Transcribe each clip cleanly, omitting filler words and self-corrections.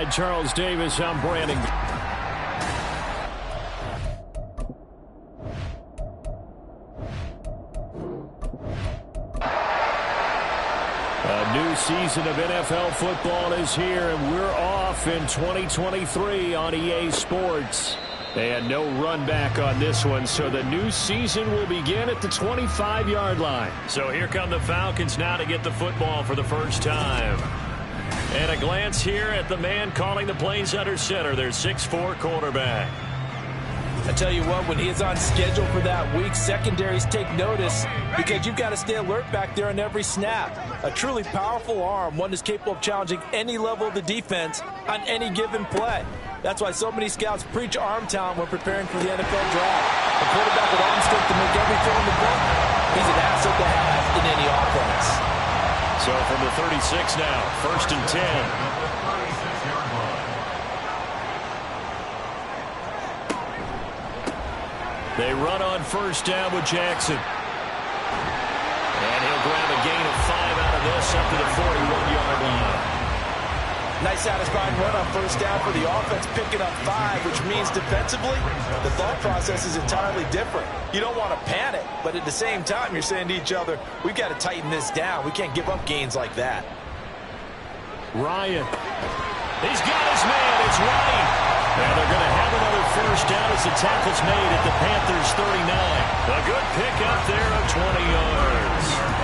Charles Davis, I'm Brandon. A new season of NFL football is here, and we're off in 2023 on EA Sports. And no run back on this one, so the new season will begin at the 25-yard line. So here come the Falcons now to get the football for the first time. And a glance here at the man calling the plays under center, their 6'4" quarterback. I tell you what, when he is on schedule for that week, secondaries take notice because you've got to stay alert back there on every snap. A truly powerful arm, one that's capable of challenging any level of the defense on any given play. That's why so many scouts preach arm talent when preparing for the NFL draft. A quarterback with arm strength to make every throw in the book, he's an asset to have in any offense. So from the 36 now, 1st and 10. They run on first down with Jackson. And he'll grab a gain of 5 out of this up to the 41-yard line. Nice satisfying run on first down for the offense, picking up 5, which means defensively, the thought process is entirely different. You don't want to panic, but at the same time, you're saying to each other, we've got to tighten this down. We can't give up gains like that. Ryan. He's got his man. It's Ryan. And they're going to have another first down as the tackle's made at the Panthers 39. A good pickup there of 20 yards.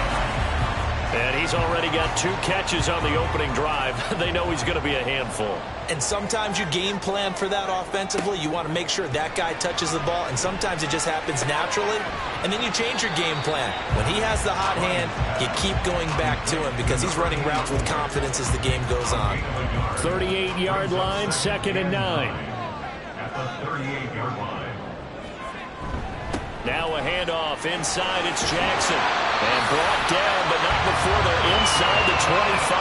And he's already got 2 catches on the opening drive. They know he's going to be a handful. And sometimes you game plan for that offensively. You want to make sure that guy touches the ball, and sometimes it just happens naturally. And then you change your game plan. When he has the hot hand, you keep going back to him because he's running routes with confidence as the game goes on. 38-yard line, 2nd and 9. At the 38-yard line. Now a handoff inside. It's Jackson. And brought down, but not before they're inside the 25.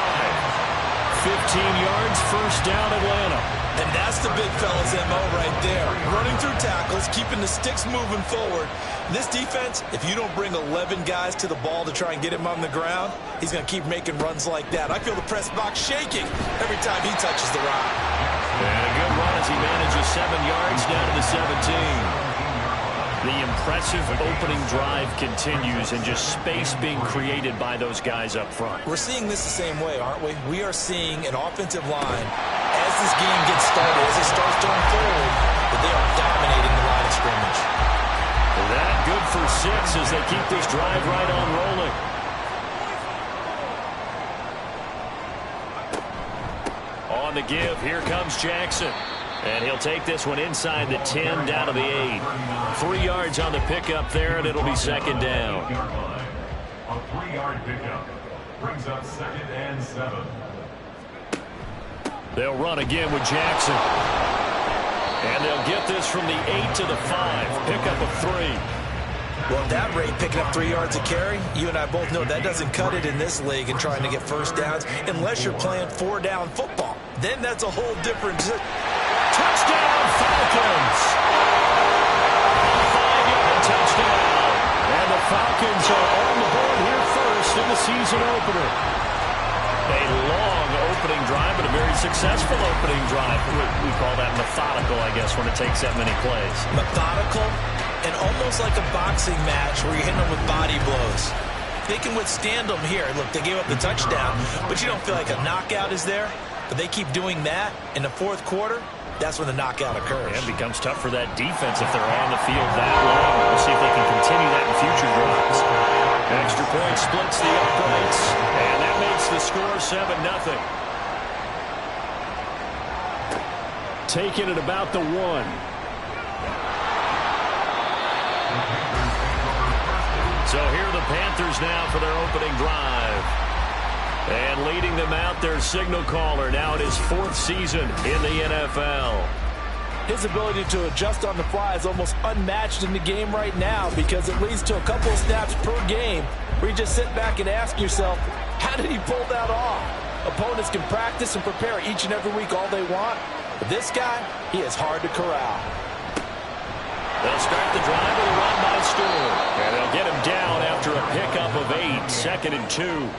15 yards, first down, Atlanta. And that's the big fella's MO right there. Running through tackles, keeping the sticks moving forward. This defense, if you don't bring 11 guys to the ball to try and get him on the ground, he's going to keep making runs like that. I feel the press box shaking every time he touches the rock. And a good run as he manages 7 yards down to the 17. The impressive opening drive continues, and just space being created by those guys up front. We're seeing this the same way, aren't we? We are seeing an offensive line, as this game gets started, as it starts to unfold, that they are dominating the line of scrimmage. That good for 6 as they keep this drive right on rolling. On the give, here comes Jackson. And he'll take this one inside the 10, down to the 8. 3 yards on the pickup there, and it'll be 2nd down. A 3-yard pickup brings up 2nd and 7. They'll run again with Jackson. And they'll get this from the 8 to the 5. Pickup of 3. Well, at that rate, picking up 3 yards a carry, you and I both know that doesn't cut it in this league and trying to get first downs unless you're playing 4-down football. Then that's a whole different... Touchdown, Falcons! 5-yard touchdown. And the Falcons are on the board here first in the season opener. A long opening drive, but a very successful opening drive. We call that methodical, I guess, when it takes that many plays. Methodical and almost like a boxing match where you're hitting them with body blows. They can withstand them here. Look, they gave up the touchdown, but you don't feel like a knockout is there. But they keep doing that in the 4th quarter. That's when the knockout occurs. And it becomes tough for that defense if they're on the field that long. We'll see if they can continue that in future drives. Extra point splits the uprights, and that makes the score 7-0. Taking it about the 1. So here are the Panthers now for their opening drive. And leading them out, their signal caller, now in his 4th season in the NFL. His ability to adjust on the fly is almost unmatched in the game right now because it leads to a couple of snaps per game where you just sit back and ask yourself, how did he pull that off? Opponents can practice and prepare each and every week all they want, but this guy, he is hard to corral. They'll start the drive with a run by Stewart. And they'll get him down after a pickup of 8, 2nd and 2.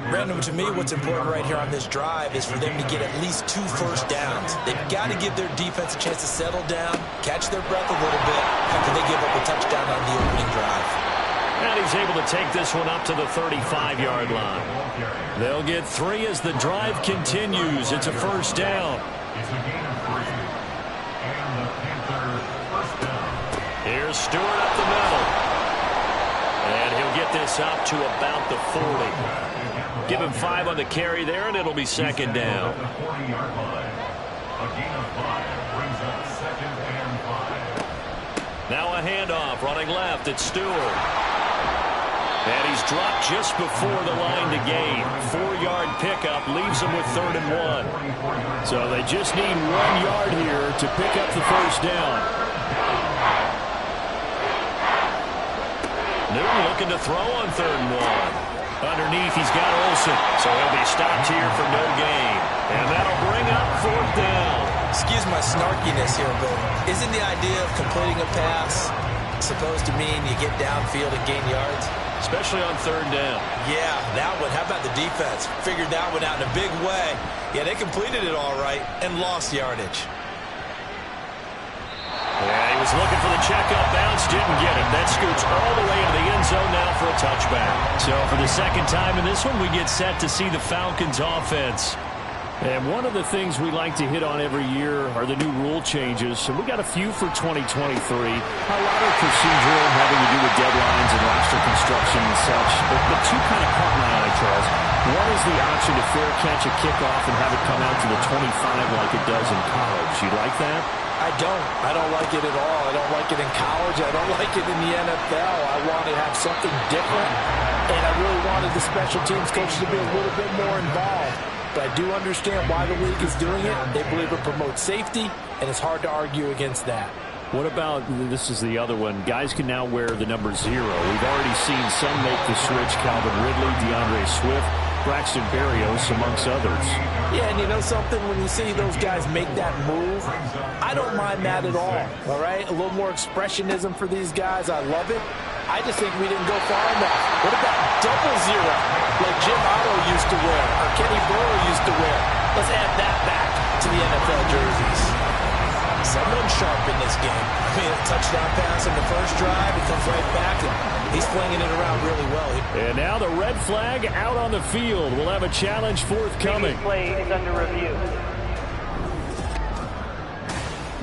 Brandon, to me, what's important right here on this drive is for them to get at least 2 first downs. They've got to give their defense a chance to settle down, catch their breath a little bit after they give up a touchdown on the opening drive. And he's able to take this one up to the 35-yard line. They'll get 3 as the drive continues. It's a first down. It's a gain of 3. And the Panthers first down. Here's Stewart up the middle. And he'll get this up to about the 40. Give him 5 on the carry there, and it'll be second down. The 40-yard line. A gain of 5 brings up second and 5. Now a handoff, running left, it's Stewart. And he's dropped just before the line to gain. 4-yard pickup leaves him with 3rd and 1. So they just need 1 yard here to pick up the first down. Newton looking to throw on 3rd and 1. Underneath, he's got Olsen, so he'll be stopped here for no gain. And that'll bring up 4th down. Excuse my snarkiness here, but isn't the idea of completing a pass supposed to mean you get downfield and gain yards? Especially on 3rd down. Yeah, that one. How about the defense? Figured that one out in a big way. Yeah, they completed it all right and lost yardage. Yeah, he was looking for the checkup bounce, didn't get it. That scoots all the way into the end zone now for a touchback. So for the second time in this one, we get set to see the Falcons offense. And one of the things we like to hit on every year are the new rule changes. So we got a few for 2023. A lot of procedural, having to do with deadlines and roster construction and such. But 2 kind of caught my eye, Charles. One is the option to fair catch a kickoff and have it come out to the 25 like it does in college. You like that? I don't like it at all. I don't like it in college. I don't like it in the NFL. I want to have something different, and I really wanted the special teams coaches to be a little bit more involved. But I do understand why the league is doing it. They believe it promotes safety, and it's hard to argue against that. What about, this is the other one, guys can now wear the number 0. We've already seen some make the switch, Calvin Ridley, DeAndre Swift, Braxton Berrios, amongst others. Yeah, and you know something? When you see those guys make that move, I don't mind that at all right? A little more expressionism for these guys. I love it. I just think we didn't go far enough. What about double 0, like Jim Otto used to wear, or Kenny Burrow used to wear? Let's add that back to the NFL jerseys. Someone sharp in this game. I mean, a touchdown pass in the first drive, it comes right back, and he's flinging it around really well. And now the red flag out on the field. We'll have a challenge forthcoming. Play is under review.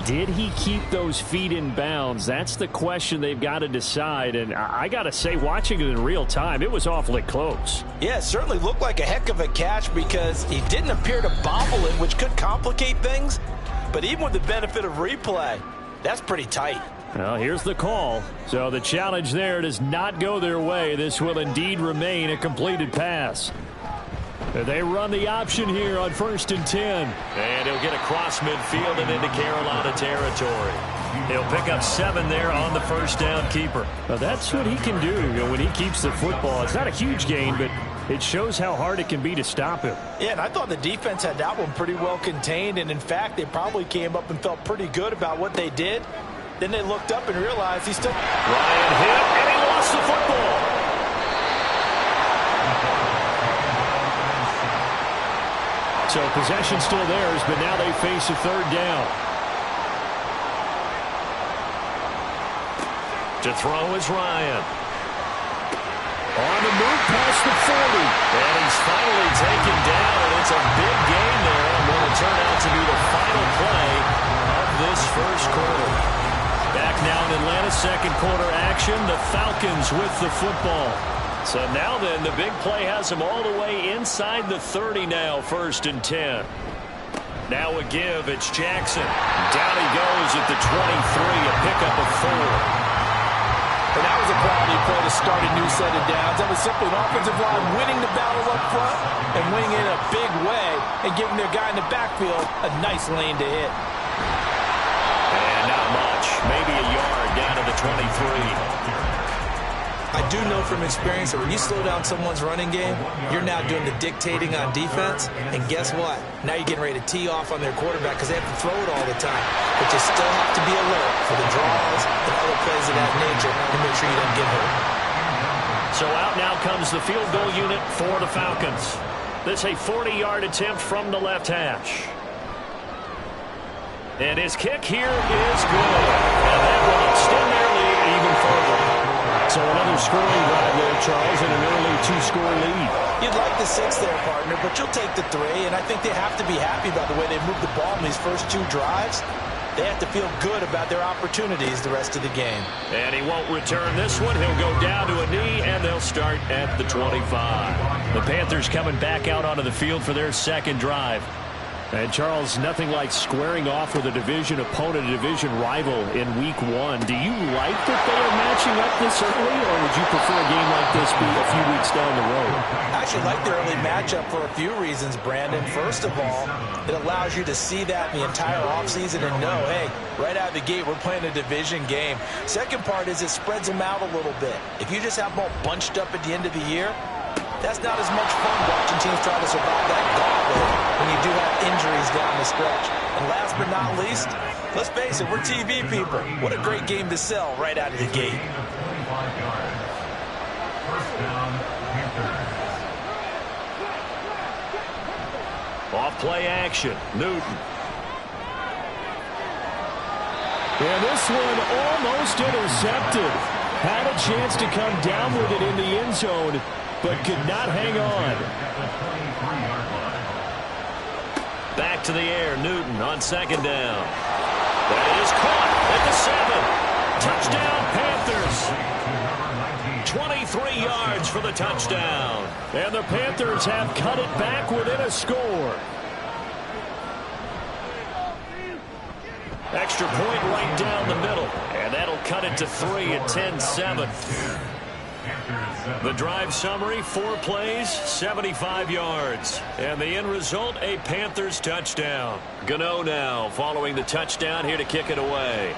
Did he keep those feet in bounds? That's the question they've got to decide. And I got to say, watching it in real time, it was awfully close. Yeah, it certainly looked like a heck of a catch because he didn't appear to bobble it, which could complicate things. But even with the benefit of replay, that's pretty tight. Well, here's the call. So the challenge there does not go their way. This will indeed remain a completed pass. They run the option here on 1st and 10. And he'll get across midfield and into Carolina territory. He'll pick up 7 there on the first down keeper. Now that's what he can do, when he keeps the football. It's not a huge gain, but it shows how hard it can be to stop him. Yeah, and I thought the defense had that one pretty well contained. And, in fact, they probably came up and felt pretty good about what they did. Then they looked up and realized he's still... Ryan hit, and he lost the football. So possession still theirs, but now they face a 3rd down. To throw is Ryan. On the move past the 40. And he's finally taken down, and it's a big gain there. And will turn out to be the final play of this first quarter. Back now in Atlanta's second quarter action. The Falcons with the football. So now then, the big play has him all the way inside the 30 now, 1st and 10. Now a give, it's Jackson. Down he goes at the 23, a pickup of 4. And that was a quality play to start a new set of downs. That was simply an offensive line winning the battle up front and winning it in a big way and giving their guy in the backfield a nice lane to hit. And not much, maybe a yard down to the 23. I do know from experience that when you slow down someone's running game, you're now doing the dictating on defense. And guess what? Now you're getting ready to tee off on their quarterback because they have to throw it all the time. But you still have to be alert for the draws and other plays of that nature and make sure you don't get hurt. So out now comes the field goal unit for the Falcons. This a 40-yard attempt from the left hash. And his kick here is good. And that will extend their lead even further. So another scoring drive there, Charles, and an early 2-score lead. You'd like the 6 there, partner, but you'll take the 3. And I think they have to be happy about the way they moved the ball in these first 2 drives. They have to feel good about their opportunities the rest of the game. And he won't return this one. He'll go down to a knee, and they'll start at the 25. The Panthers coming back out onto the field for their second drive. And, Charles, nothing like squaring off with a division opponent, a division rival in Week 1. Do you like that they are matching up this early, or would you prefer a game like this be a few weeks down the road? I actually like the early matchup for a few reasons, Brandon. First of all, it allows you to see that in the entire offseason and know, hey, right out of the gate, we're playing a division game. Second part is it spreads them out a little bit. If you just have them all bunched up at the end of the year, that's not as much fun watching teams try to survive that gauntlet when you do have injuries down the stretch. And last but not least, let's face it, we're TV people. What a great game to sell right out of the gate. First down, Panthers. Off play action, Newton. And this one almost intercepted. Had a chance to come down with it in the end zone, but could not hang on. Back to the air, Newton on second down. That is caught at the 7. Touchdown, Panthers. 23 yards for the touchdown. And the Panthers have cut it back within a score. Extra point right down the middle. And that'll cut it to 3 at 10-7. The drive summary, 4 plays, 75 yards. And the end result, a Panthers touchdown. Gano now following the touchdown here to kick it away.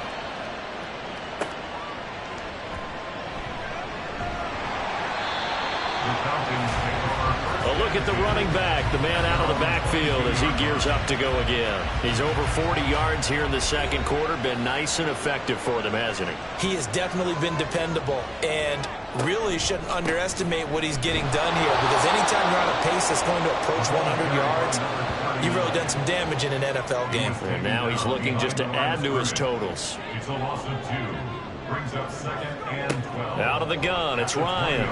A look at the running back, the man out of the backfield as he gears up to go again. He's over 40 yards here in the second quarter. Been nice and effective for them, hasn't he? He has definitely been dependable and really shouldn't underestimate what he's getting done here, because anytime you're on a pace that's going to approach 100 yards, you've really done some damage in an NFL game. And now he's looking just to add to his totals. It's a loss of 2. Brings up 2nd and 12. Out of the gun, it's Ryan.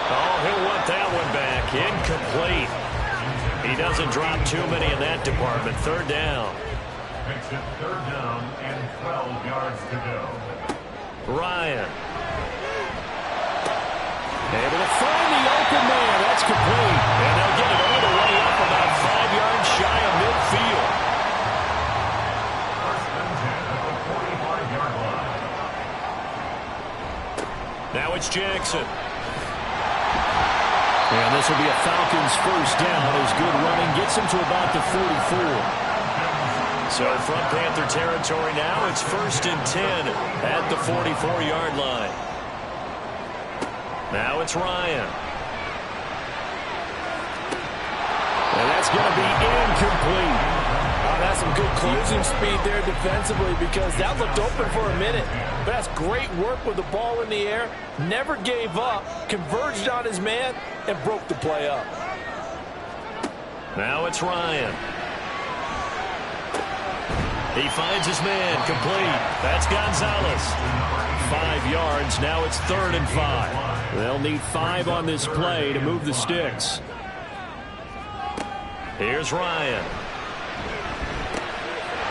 Oh, he'll want that one back. Incomplete. He doesn't drop too many in that department. Third down. Makes it 3rd down and 12 yards to go. Ryan. Able to find the open man. That's complete. And they'll get it all the way up about 5 yards shy of midfield. First and 10 at the 45-yard line. Now it's Jackson. And this will be a Falcons first down as good running gets him to about the 44. So from Panther territory now, it's 1st and 10 at the 44-yard line. Now it's Ryan. And that's going to be incomplete. That's some good closing speed there defensively, because that looked open for a minute. But that's great work with the ball in the air. Never gave up, converged on his man, and broke the play up. Now it's Ryan. He finds his man, complete. That's Gonzalez. 5 yards, now it's 3rd and 5. They'll need 5 on this play to move the sticks. Here's Ryan.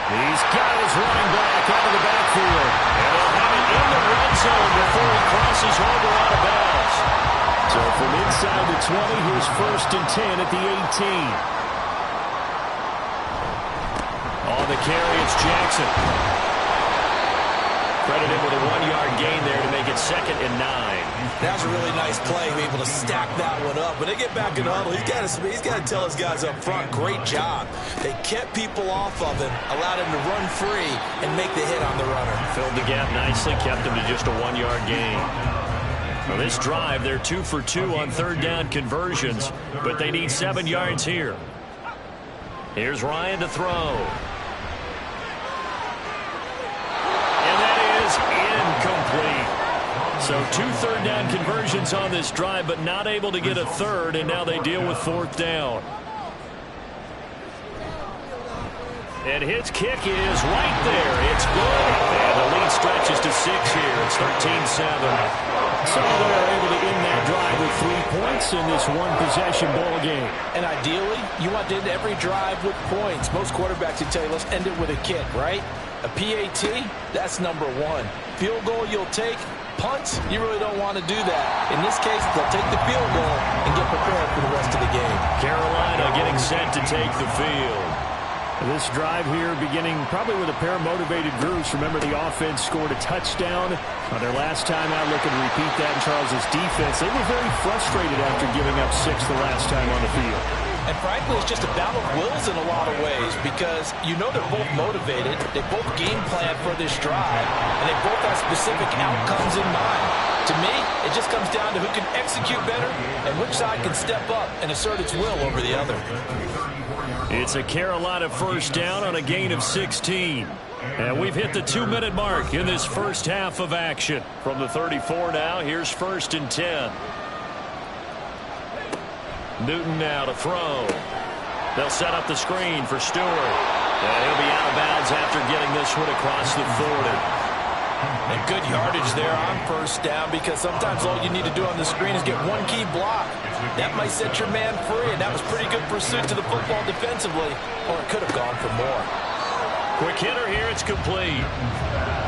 He's got his running back out of the backfield. And they'll have it in the red zone before he crosses over out of bounds. So from inside the 20, here's 1st and 10 at the 18. On the carry, it's Jackson. Credit him with a 1-yard gain there to make it 2nd and 9. That was a really nice play, able to stack that one up. When they get back in the huddle, he's got to tell his guys up front, great job. They kept people off of him, allowed him to run free, and make the hit on the runner. Filled the gap nicely, kept him to just a 1-yard gain. Well, this drive, they're 2 for 2 on 3rd down conversions, but they need 7 yards here. Here's Ryan to throw. And that is incomplete. So 2 third-down conversions on this drive, but not able to get a third, and now they deal with 4th down. And his kick is right there. It's good. And the lead stretches to 6 here. It's 13-7. So they're able to end that drive with 3 points in this one-possession ball game. And ideally, you want to end every drive with points. Most quarterbacks would tell you, let's end it with a kick, right? A PAT, that's number 1. Field goal you'll take. Punts, you really don't want to do that. In this case, they'll take the field goal and get prepared for the rest of the game. Carolina getting set to take the field. This drive here beginning probably with a pair of motivated groups. Remember, the offense scored a touchdown on their last time out. Looking to repeat that in Charles' defense. They were very frustrated after giving up 6 the last time on the field. And frankly, it's just a battle of wills in a lot of ways because you know they're both motivated. They both game plan for this drive, and they both have specific outcomes in mind. To me, it just comes down to who can execute better and which side can step up and assert its will over the other. It's a Carolina first down on a gain of 16. And we've hit the 2-minute mark in this first half of action. From the 34 now, here's 1st and 10. Newton now to throw. They'll set up the screen for Stewart. And he'll be out of bounds after getting this one across the 40. And good yardage there on first down because sometimes all you need to do on the screen is get one key block. That might set your man free, and that was pretty good pursuit to the football defensively, or it could have gone for more. Quick hitter here, it's complete.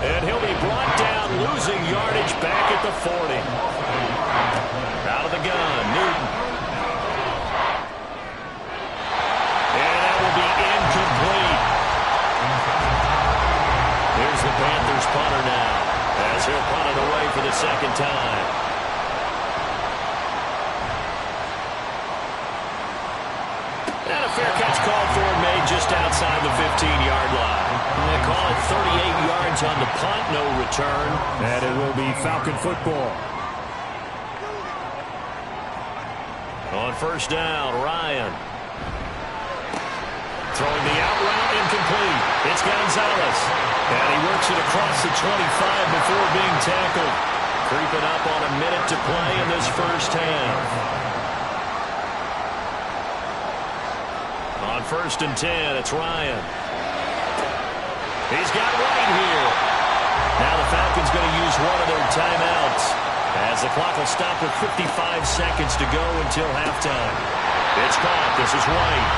And he'll be brought down, losing yardage back at the 40. Out of the gun, Newton. And that will be incomplete. Here's the Panthers punter now, as he'll punt it away for the 2nd time. And a fair catch called for and made just outside the 15-yard line. And they call it 38 yards on the punt, no return. And it will be Falcon football. On first down, Ryan. Throwing the out route, incomplete. It's Gonzalez. And he works it across the 25 before being tackled. Creeping up on a minute to play in this first half. On 1st and 10, it's Ryan. He's got White here. Now the Falcons going to use one of their timeouts as the clock will stop with 55 seconds to go until halftime. It's caught. This is White.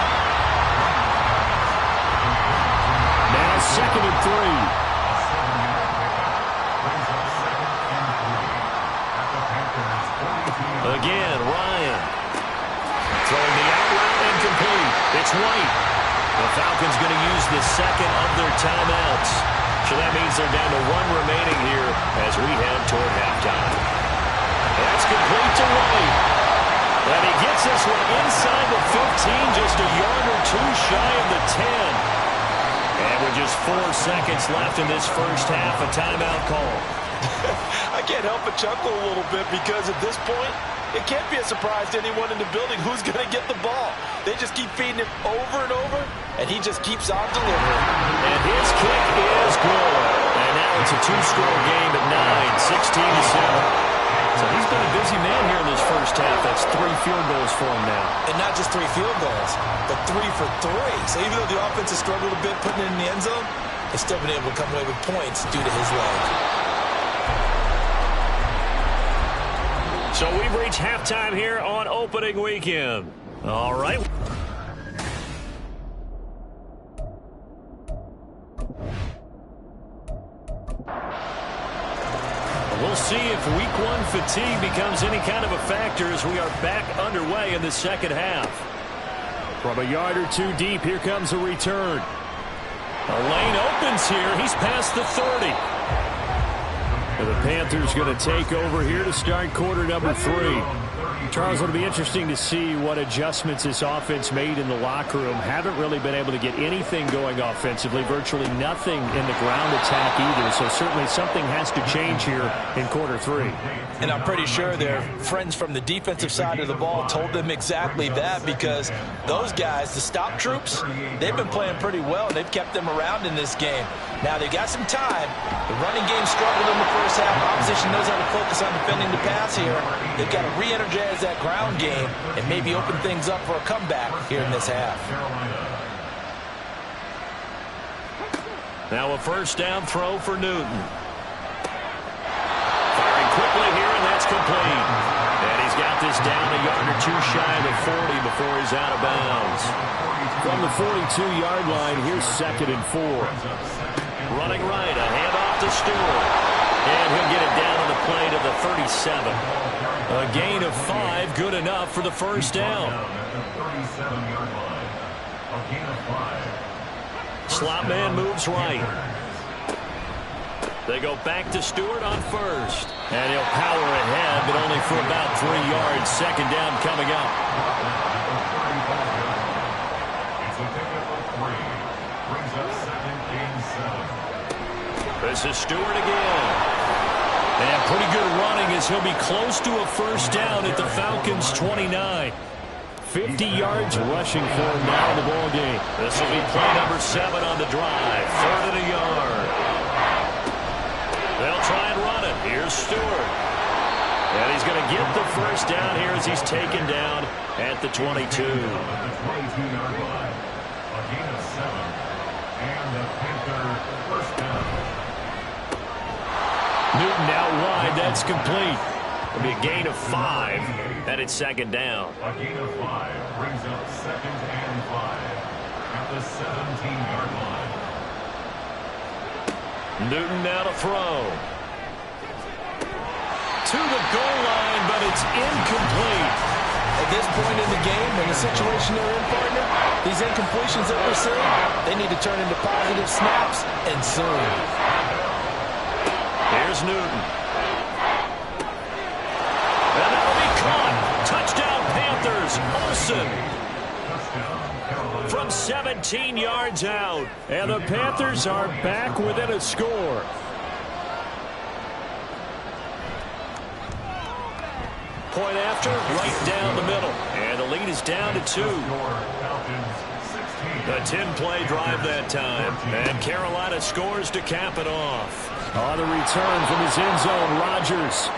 Now 2nd and 3. Again, Ryan. Throwing the out route, incomplete. It's White. The Falcons going to use the 2nd of their timeouts. So that means they're down to 1 remaining here as we head toward halftime. That's complete to White. And he gets this one inside the 15, just a yard or 2 shy of the 10. And with just 4 seconds left in this first half, a timeout call. I can't help but chuckle a little bit because at this point, it can't be a surprise to anyone in the building who's going to get the ball. They just keep feeding him over and over, and he just keeps on delivering. And his kick is good. And now it's a 2-score game at 9, 16-7. So he's been a busy man here in this first half. That's 3 field goals for him now. And not just 3 field goals, but 3 for 3. So even though the offense has struggled a bit putting it in the end zone, they've still been able to come away with points due to his leg. So we've reached halftime here on opening weekend. All right. We'll see if week 1 fatigue becomes any kind of a factor as we are back underway in the second half. From a yard or 2 deep, here comes a return. A lane opens here. He's past the 30. And the Panthers going to take over here to start quarter number 3. Charles, it'll be interesting to see what adjustments this offense made in the locker room. Haven't really been able to get anything going offensively, virtually nothing in the ground attack either. So certainly something has to change here in quarter 3. And I'm pretty sure their friends from the defensive side of the ball told them exactly that because those guys, the stop troops, they've been playing pretty well. They've kept them around in this game. Now, they got some time. The running game struggled in the first half. Opposition knows how to focus on defending the pass here. They've got to re-energize that ground game and maybe open things up for a comeback here in this half. Now a first down throw for Newton. Firing quickly here, and that's complete. And he's got this down a yard or two shy of the 40 before he's out of bounds. From the 42-yard line, here's 2nd and 4. Running right, a handoff to Stewart. And he'll get it down on the play to the 37. A gain of 5, good enough for the first down. Slot man moves right. They go back to Stewart on first. And he'll power ahead, but only for about 3 yards. Second down coming up. This is Stewart again. And pretty good running as he'll be close to a first down at the Falcons' 29. 50 yards rushing for him now in the ball game. This will be play number 7 on the drive. 3rd and a yard. They'll try and run it. Here's Stewart. And he's going to get the first down here as he's taken down at the 22. The 22-yard line. A gain of 7. And the Panther first down. Newton out wide. That's complete. It'll be a gain of 5. And it's second down. A gain of 5 brings up 2nd and 5 at the 17-yard line. Newton now to throw. To the goal line, but it's incomplete. At this point in the game, in the situation they're in, partner, these incompletions that we're seeing, they need to turn into positive snaps, and soon. Here's Newton. And that'll be caught. Touchdown, Panthers. Olsen from 17 yards out. And the Panthers are back within a score. Point after, right down the middle. And the lead is down to 2. A 10-play drive that time. And Carolina scores to cap it off. On the return from his end zone, Rodgers.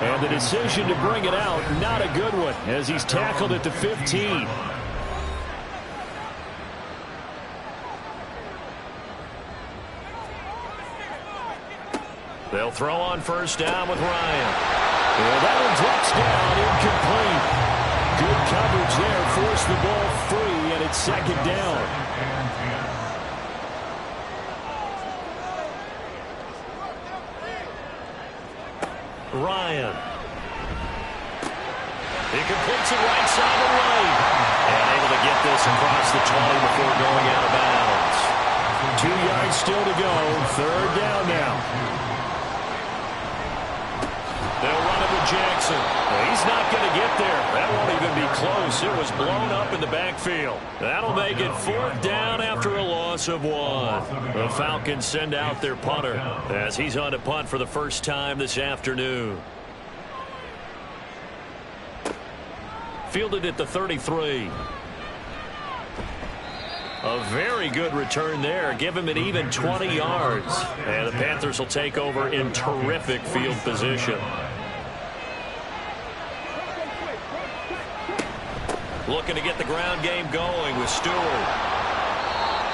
And the decision to bring it out, not a good one, as he's tackled at the 15. They'll throw on first down with Ryan. And that one drops down, incomplete. Good coverage there, forced the ball free, and it's second down. Ryan. He completes it right side of right. And able to get this across the 20 before going out of bounds. 2 yards still to go. Third down now. They'll run it with Jackson. He's not going to get there. That won't even be close. It was blown up in the backfield. That'll make it 4th down after a loss of 1. The Falcons send out their punter as he's on to punt for the first time this afternoon. Fielded at the 33. A very good return there. Give him an even 20 yards. And the Panthers will take over in terrific field position. Looking to get the ground game going with Stewart.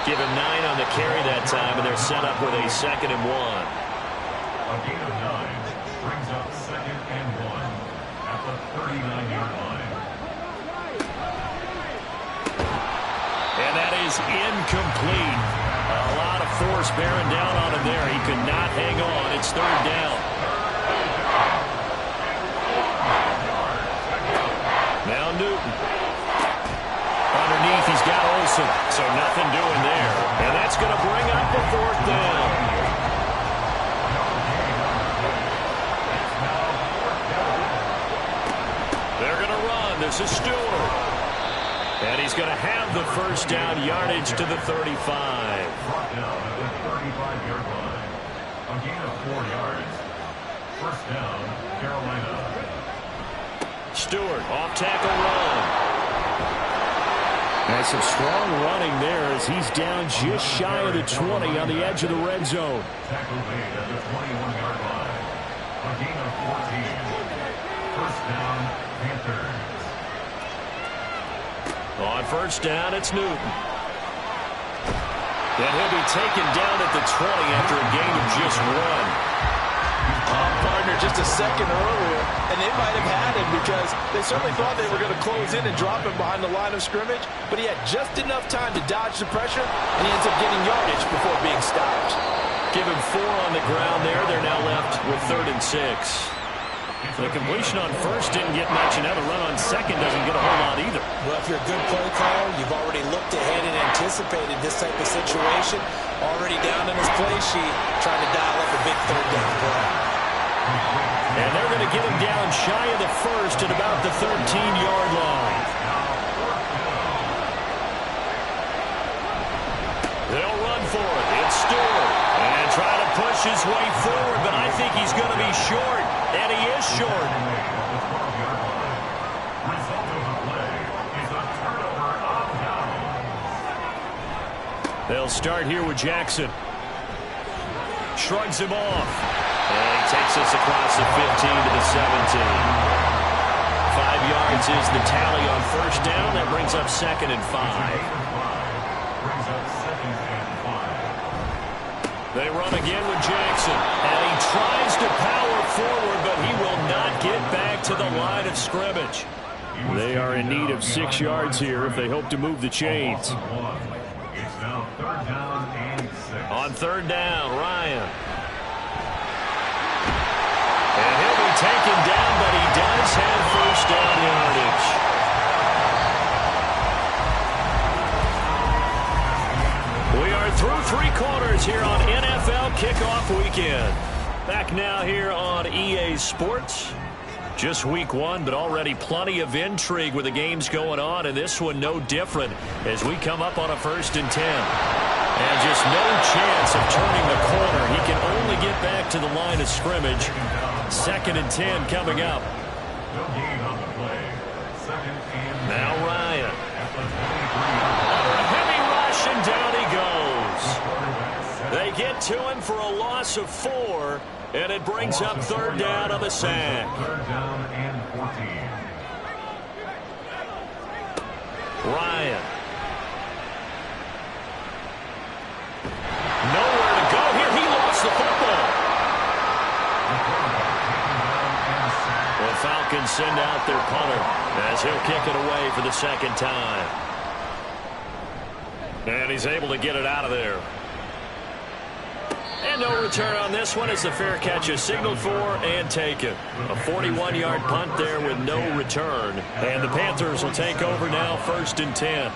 Give him 9 on the carry that time, and they're set up with a 2nd and 1. A gain of 9 brings up 2nd and 1 at the 39-yard line. And that is incomplete. A lot of force bearing down on him there. He could not hang on. It's 3rd down. Now Newton. Underneath, he's got Olsen, so nothing doing there. And that's going to bring up a 4th down. They're going to run. This is Stewart. And he's going to have the first down, yardage to the 35. Brought down at the 35-yard line. A gain of 4 yards. First down, Carolina. Stewart, off tackle run. And some strong running there as he's down just shy of the 20 on the edge of the red zone. Tackle made at the 21-yard line. A gain of 14. First down, Panthers. On first down, it's Newton. And he'll be taken down at the 20 after a gain of just 1. Partner just a second earlier, and they might have had him because they certainly thought they were going to close in and drop him behind the line of scrimmage, but he had just enough time to dodge the pressure, and he ends up getting yardage before being stopped. Give him 4 on the ground there. They're now left with 3rd and 6. The completion on first didn't get much, and now the run on second doesn't get a whole lot either. Well, if you're a good play caller, you've already looked ahead and anticipated this type of situation. Already down in his play sheet, trying to dial up a big 3rd down play. And they're going to get him down shy of the first at about the 13-yard line. They'll run for it. It's Stewart. And try to push his way forward, but I think he's going to be short. And he is short. They'll start here with Jackson. Shrugs him off. And he takes us across the 15 to the 17. 5 yards is the tally on first down. That brings up 2nd and 5. They run again with Jackson. And he tries to power forward, but he will not get back to the line of scrimmage. They are in need of 6 yards here if they hope to move the chains. It's now 3rd down and 6. On 3rd down, Ryan. And he'll be taken down, but he does have first down yardage. We are through 3 quarters here on NFL Kickoff Weekend. Back now here on EA Sports. Just week 1, but already plenty of intrigue with the games going on, and this one no different as we come up on a 1st and 10. And just no chance of turning the corner. He can only get back to the line of scrimmage. 2nd and 10 coming up. No gain on the play. 2nd and now Ryan. Under a heavy rush, and down he goes. They get to him for a loss of 4, and it brings up 3rd down on the sack. 3rd down and 14. Ryan. Nowhere to go here. He lost the football. The Falcons send out their punter as he'll kick it away for the 2nd time. And he's able to get it out of there. And no return on this one as the fair catch is signaled for and taken. A 41-yard punt there with no return. And the Panthers will take over now 1st and 10.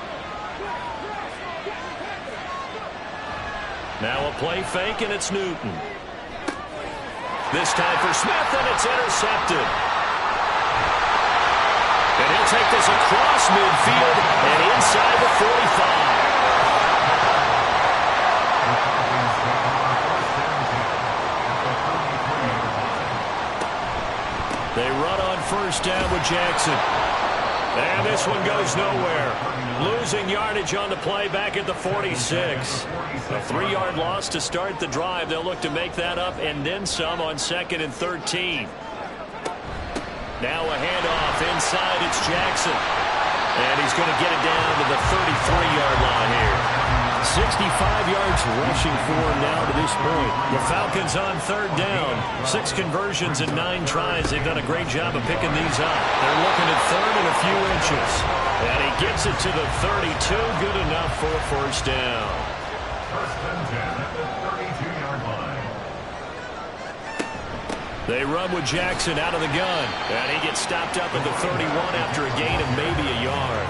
Now a play fake, and it's Newton. This time for Smith, and it's intercepted. And he'll take this across midfield and inside the 45. They run on first down with Jackson. And this one goes nowhere. Losing yardage on the play back at the 46. A 3-yard loss to start the drive. They'll look to make that up and then some on 2nd and 13. Now a handoff inside. It's Jackson. And he's going to get it down to the 33-yard line here. 65 yards rushing for him now to this point. The Falcons on 3rd down. 6 conversions in 9 tries. They've done a great job of picking these up. They're looking at 3rd and a few inches. And he gets it to the 32. Good enough for a first down. 1st and 10 at the 32-yard line. They run with Jackson out of the gun. And he gets stopped up at the 31 after a gain of maybe a yard.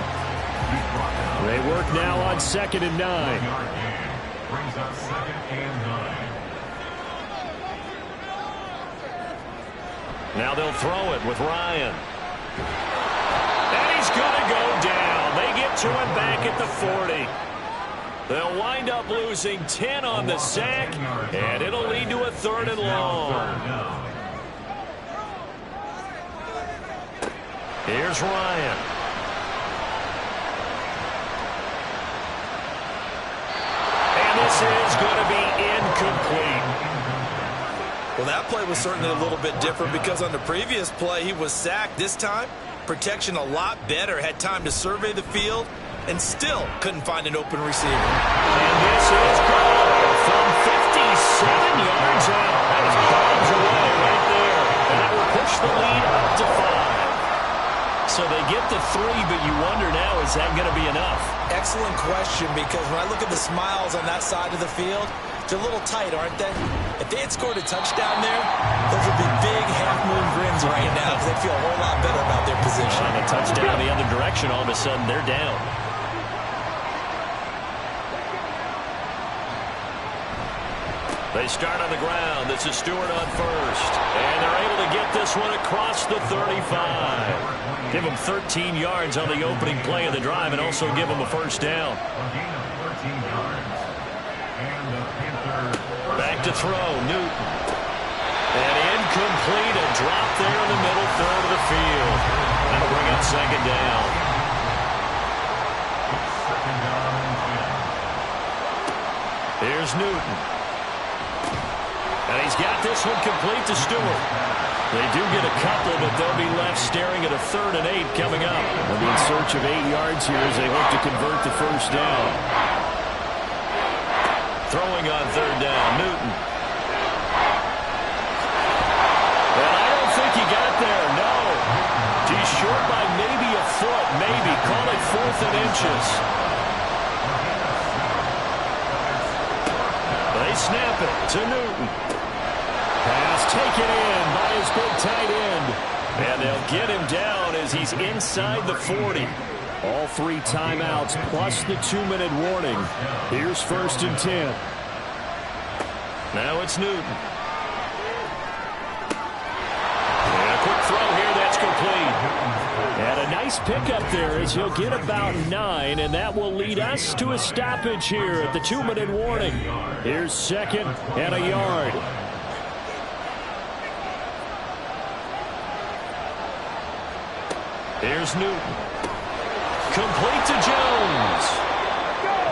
They work now on 2nd and 9. Brings up 2nd and 9. Now they'll throw it with Ryan. And he's going to go down. They get to him back at the 40. They'll wind up losing 10 on the sack, and it'll lead to a 3rd and long. Here's Ryan. is going to be incomplete. Well, that play was certainly a little bit different because on the previous play, he was sacked. This time, protection a lot better. Had time to survey the field and still couldn't find an open receiver. And this is gone from 57 yards out. That is bombs away right there. And that will push the lead up to 5. So they get to 3, but you wonder now, is that going to be enough? Excellent question, because when I look at the smiles on that side of the field, they're a little tight, aren't they? If they had scored a touchdown there, those would be big half-moon grins right now because they feel a whole lot better about their position. On a touchdown the other direction, all of a sudden they're down. They start on the ground. This is Stewart on first. And they're able to get this one across the 35. Give them 13 yards on the opening play of the drive and also give them a first down. Back to throw, Newton. And incomplete, a drop there in the middle third of the field. That'll bring up second down. Here's Newton. And he's got this one complete to Stewart. They do get a couple, but they'll be left staring at a 3rd and 8 coming up. They'll be in search of 8 yards here as they hope to convert the first down. Throwing on 3rd down, Newton. And I don't think he got there, no. He's short by maybe a foot, maybe. Call it 4th and inches. They snap it to Newton. Pass taken in by his big tight end. And they'll get him down as he's inside the 40. All 3 timeouts plus the 2-minute warning. Here's 1st and 10. Now it's Newton. And a quick throw here, that's complete. And a nice pickup there as he'll get about 9, and that will lead us to a stoppage here at the 2-minute warning. Here's 2nd and a yard. Here's Newton. Complete to Jones.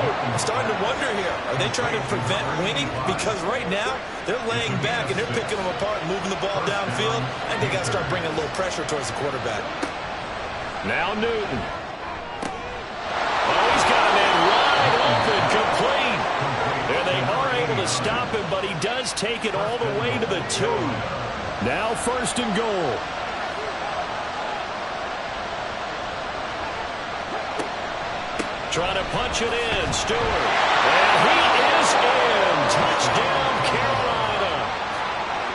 I'm starting to wonder here. Are they trying to prevent winning? Because right now, they're laying back and they're picking them apart and moving the ball downfield. And they got to start bringing a little pressure towards the quarterback. Now Newton. Oh, he's got a man wide open, complete. And they are able to stop him, but he does take it all the way to the 2. Now 1st and goal. Trying to punch it in, Stewart. And he is in. Touchdown, Carolina.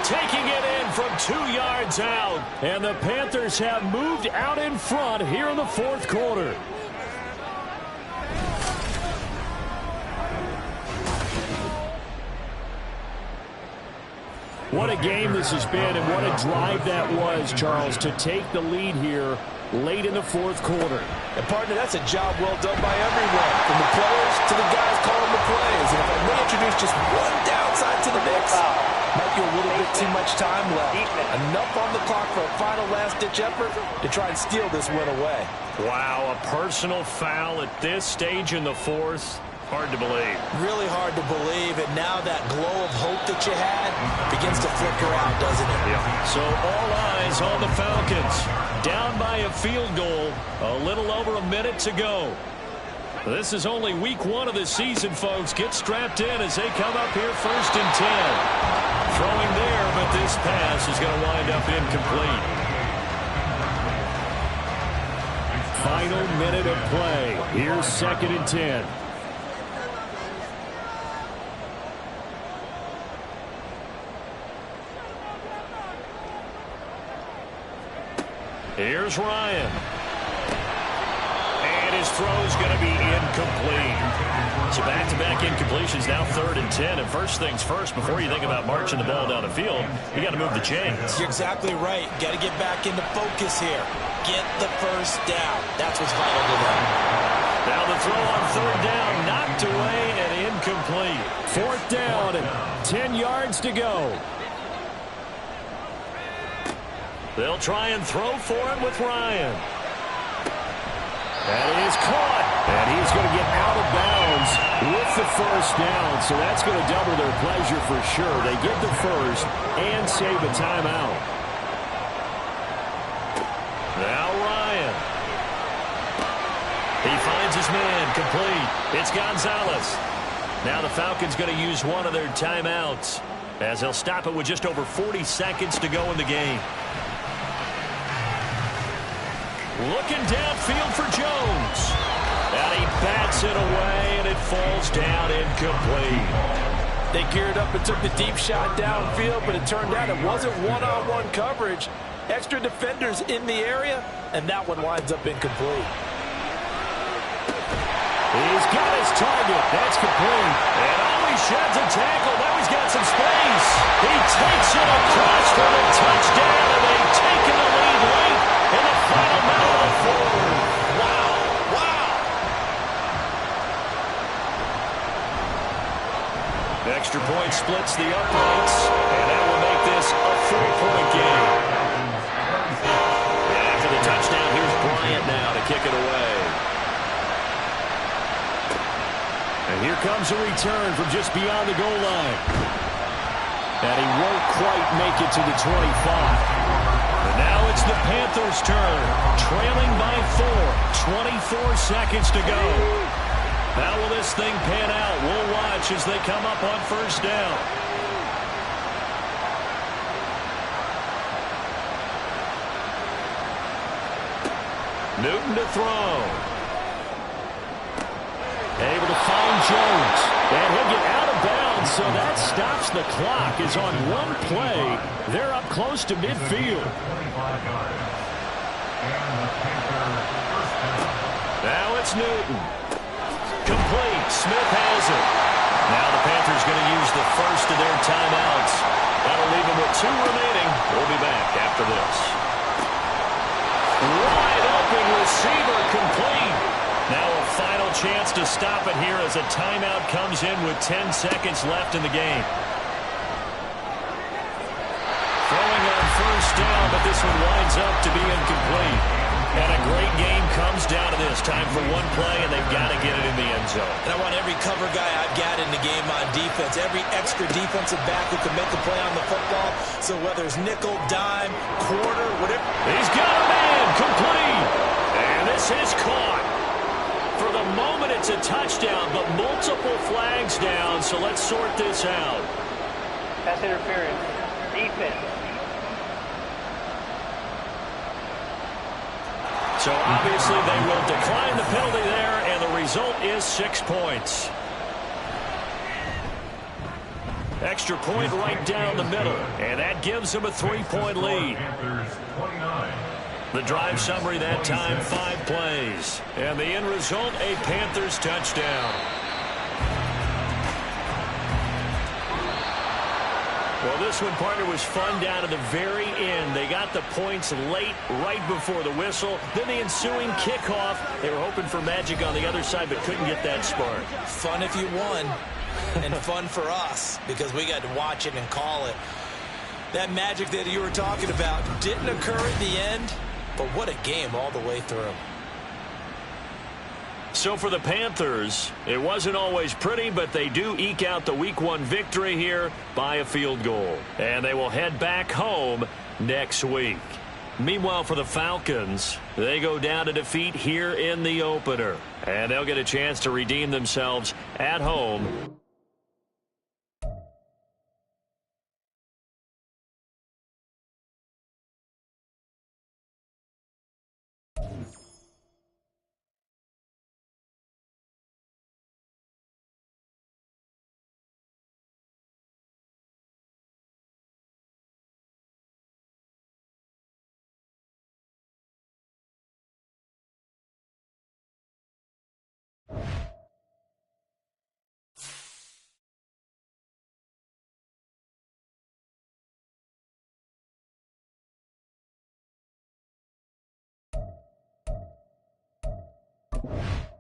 Taking it in from 2 yards out. And the Panthers have moved out in front here in the 4th quarter. What a game this has been, and what a drive that was, Charles, to take the lead here late in the 4th quarter. And, partner, that's a job well done by everyone, from the players to the guys calling the plays. And if I may introduce just one downside to the mix, might be a little bit too much time left. Enough on the clock for a final last-ditch effort to try and steal this win away. Wow, a personal foul at this stage in the 4th. Hard to believe. Really hard to believe, and now that glow of hope that you had begins to flicker out, doesn't it? Yeah. So all eyes on the Falcons. Down by a field goal, a little over a minute to go. This is only week 1 of the season, folks. Get strapped in as they come up here 1st and 10. Throwing there, but this pass is going to wind up incomplete. Final minute of play. Here's 2nd and 10. Here's Ryan. And his throw's going to be incomplete. So back-to-back incompletions, now 3rd and 10. And first things first, before you think about marching the ball down the field, you got to move the chains. You're exactly right. Got to get back into focus here. Get the first down. That's what's vital to them. Now the throw on 3rd down, knocked away and incomplete. 4th down and 10 yards to go. They'll try and throw for it with Ryan. That is caught. And he's going to get out of bounds with the first down, so that's going to double their pleasure for sure. They get the first and save a timeout. Now Ryan. He finds his man, complete. It's Gonzalez. Now the Falcons going to use one of their timeouts as they'll stop it with just over 40 seconds to go in the game. Looking downfield for Jones. And he bats it away, and it falls down incomplete. They geared up and took the deep shot downfield, but it turned out it wasn't one-on-one coverage. Extra defenders in the area, and that one winds up incomplete. He's got his target. That's complete. And he sheds a tackle. Now he's got some space. He takes it across for the touchdown, and they've taken the lead late in the final minute of the fourth. Wow. Extra point splits the uprights, and that will make this a 4-point game. And after the touchdown, here's Bryant now to kick it away. And here comes a return from just beyond the goal line. And he won't quite make it to the 25. And now it's the Panthers' turn, trailing by 4, 24 seconds to go. How will this thing pan out? We'll watch as they come up on first down. Newton to throw. Able to find Jones. And he'll get out of bounds, so that stops the clock. Is on one play. They're up close to midfield. Now it's Newton. Complete. Smith has it. Now the Panthers going to use the first of their timeouts. That'll leave them with 2 remaining. We'll be back after this. Wide open receiver, complete. Now a final chance to stop it here as a timeout comes in with 10 seconds left in the game. Throwing on first down, but this one winds up to be incomplete. And a great game comes down to this. Time for one play, and they've got to get it in the end zone. And I want every cover guy I've got in the game on defense, every extra defensive back who can make the play on the football. So whether it's nickel, dime, quarter, whatever. He's got a man, complete. And this is caught. For the moment, it's a touchdown, but multiple flags down, so let's sort this out. Pass interference. Defense. So obviously they will decline the penalty there, and the result is 6 points. Extra point right down the middle, and that gives them a 3-point lead. The drive summary that time, 5 plays. And the end result, a Panthers touchdown. Well, this one, partner, was fun down to the very end. They got the points late, right before the whistle. Then the ensuing kickoff. They were hoping for magic on the other side, but couldn't get that spark. Fun if you won, and fun for us, because we got to watch it and call it. That magic that you were talking about didn't occur at the end, but what a game all the way through. So for the Panthers, it wasn't always pretty, but they do eke out the Week 1 victory here by a field goal. And they will head back home next week. Meanwhile, for the Falcons, they go down to defeat here in the opener. And they'll get a chance to redeem themselves at home. You